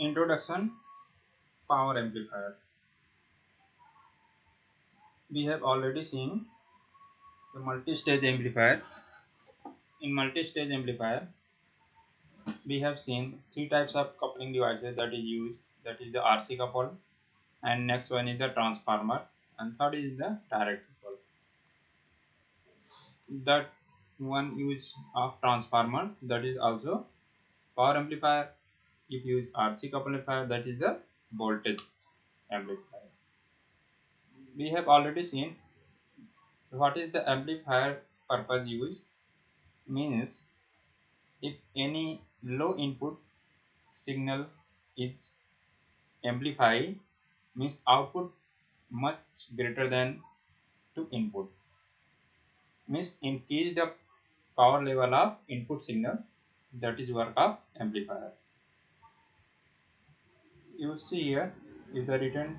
Introduction. Power amplifier. We have already seen the multi-stage amplifier. In multi-stage amplifier, we have seen three types of coupling devices that is used. That is the RC couple, and next one is the transformer, and third is the direct couple. That one use of transformer, that is also power amplifier. If you use RC couple amplifier, that is the voltage amplifier. We have already seen what is the amplifier purpose use. Means if any low input signal is amplified, means output much greater than to input, means increase the power level of input signal. That is work of amplifier. You see here is the written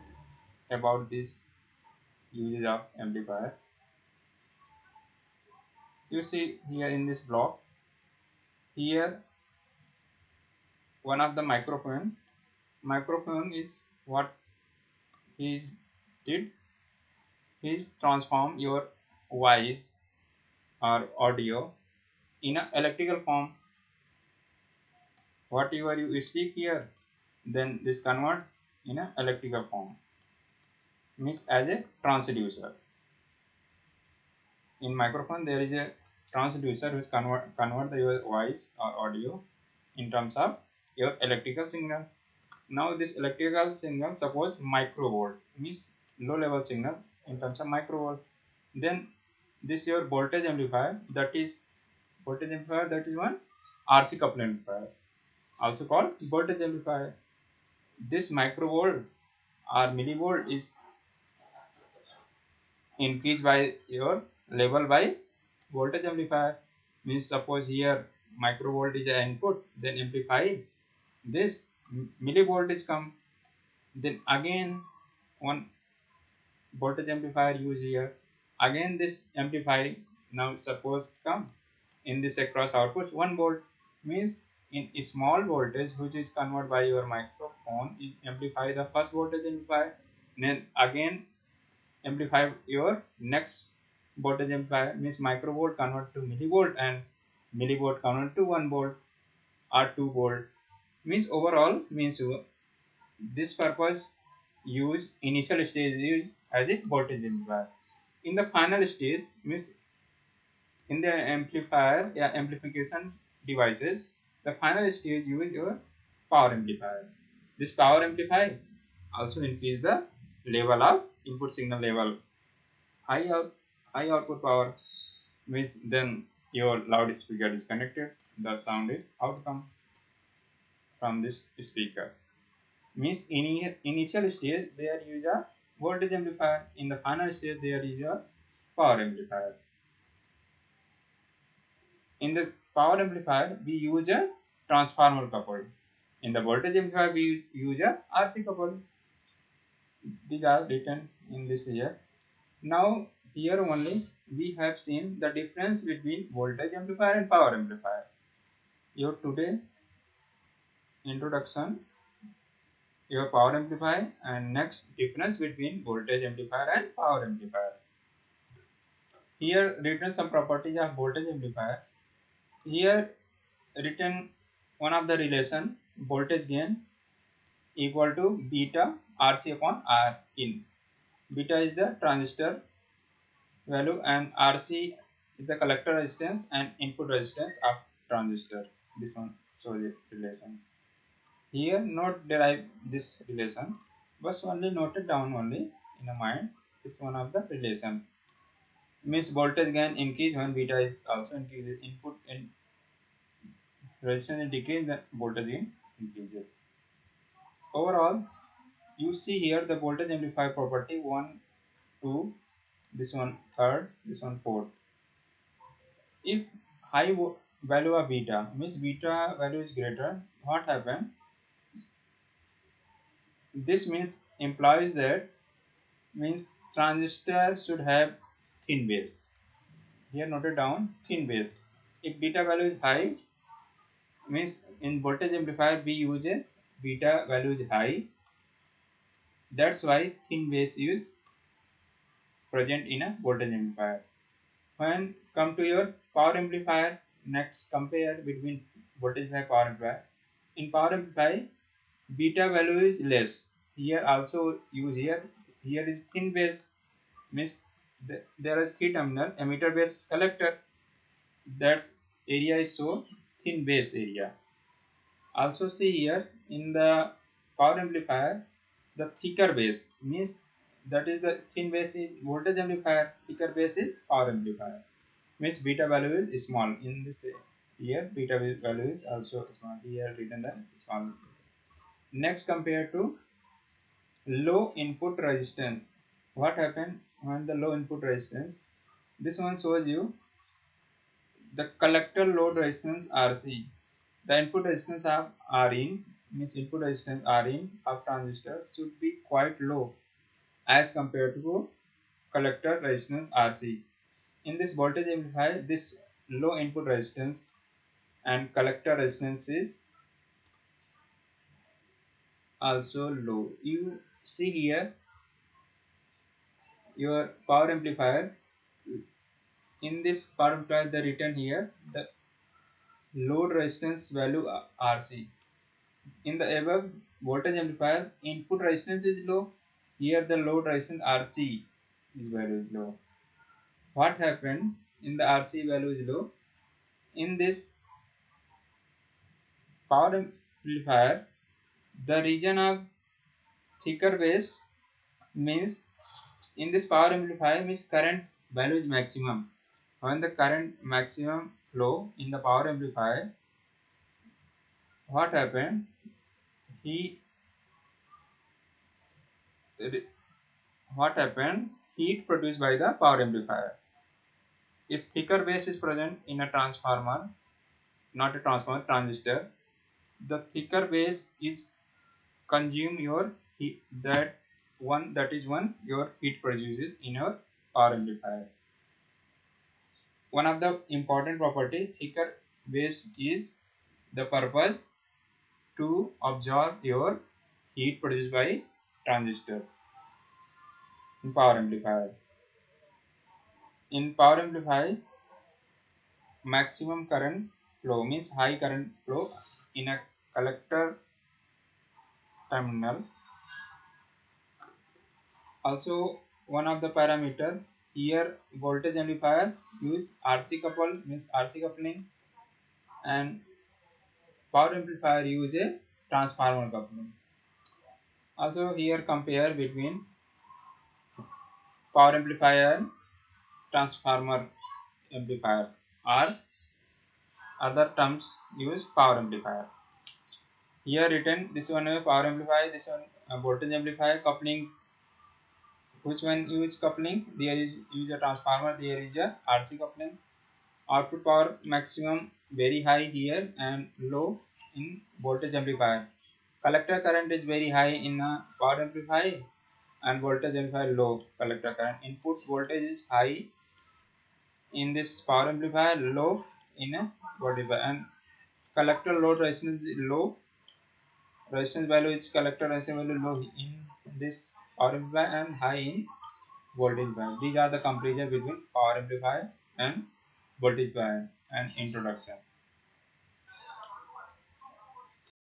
about this usage of amplifier. You see here in this block, here one of the microphone is what he did. He transform your voice or audio in an electrical form. Whatever you speak here, then this convert in an electrical form, means as a transducer. In microphone there is a transducer which convert your voice or audio in terms of your electrical signal. Now this electrical signal, suppose microvolt, means low level signal in terms of microvolt. Then this your voltage amplifier, that is one RC coupled amplifier, also called voltage amplifier. This microvolt or millivolt is increased by your level by voltage amplifier. Means suppose here microvolt is an input, then amplify this millivoltage come, then again one voltage amplifier use here, again this amplify. Now suppose come in this across output 1 volt, means in a small voltage which is converted by your microphone is amplify the first voltage amplifier, then again amplify your next voltage amplifier, means microvolt convert to millivolt and millivolt convert to 1 volt or 2 volt, means overall means this purpose use initial stage use as a voltage amplifier. In the final stage, means in the amplifier amplification devices, the final stage use your power amplifier. This power amplifier also increase the level of input signal level. High output power means then your loudspeaker is connected, the sound is outcome from this speaker. Means in initial stage there use a voltage amplifier, in the final stage there is a power amplifier. In the power amplifier we use a transformer coupled, in the voltage amplifier we use a RC coupled. These are written in this here. Now here only we have seen the difference between voltage amplifier and power amplifier. Your today introduction, your power amplifier, and next difference between voltage amplifier and power amplifier. Here written some properties of voltage amplifier. Here written one of the relation, voltage gain equal to beta RC upon R in. Beta is the transistor value and RC is the collector resistance and input resistance of transistor. This one shows the relation. Here not derive this relation, but only note it down only in a mind. This one of the relation. Means voltage gain increase when beta is also increases, input and resistance decrease, the voltage gain increases. Overall, you see here the voltage amplifier property 1, 2, this one third, this one fourth. If high value of beta, means beta value is greater, what happen? This means implies that means transistor should have thin base. Here noted down thin base. If beta value is high, means in voltage amplifier we use a beta value is high. That's why thin base is present in a voltage amplifier. When come to your power amplifier, next compare between voltage amplifier power amplifier. In power amplifier, beta value is less. Here also use here. Here is thin base, means there is three terminal emitter base collector. That's area is so thin base area. Also see here in the power amplifier, the thicker base means that is the thin base is voltage amplifier, thicker base is power amplifier. Means beta value is small. In this here beta value is also small. Here written the small. Next compare to low input resistance. What happened when the low input resistance? This one shows you the collector load resistance RC. The input resistance of Rin, means input resistance Rin of transistor should be quite low as compared to collector resistance RC. In this voltage amplifier, this low input resistance and collector resistance is also low. You see here your power amplifier. In this power amplifier, the written here the load resistance value RC. In the above voltage amplifier, input resistance is low. Here the load resistance RC is value is low. What happened in the RC value is low? In this power amplifier, the region of thicker base means in this power amplifier means current value is maximum. When the current maximum flow in the power amplifier, what happened? What happened? Heat produced by the power amplifier. If thicker base is present in a transformer, not a transformer, transistor, the thicker base is consume your heat, that is one your heat produces in your power amplifier. One of the important property thicker base is the purpose to absorb your heat produced by transistor in power amplifier. In power amplifier, maximum current flow means high current flow in a collector terminal. Also one of the parameter here voltage amplifier use RC couple means RC coupling, and power amplifier use a transformer coupling. Also here compare between power amplifier and transformer amplifier, or other terms use power amplifier. Here written this one power amplifier, this one voltage amplifier coupling. Which one use coupling? There is use a transformer, there is a RC coupling. Output power maximum very high here and low in voltage amplifier. Collector current is very high in a power amplifier and voltage amplifier low collector current. Input voltage is high in this power amplifier, low in a voltage amplifier, and collector load resistance is low. Resistance value is collector resistance value low in this power amplifier and high in voltage amplifier. These are the comparison between power amplifier and voltage amplifier and introduction.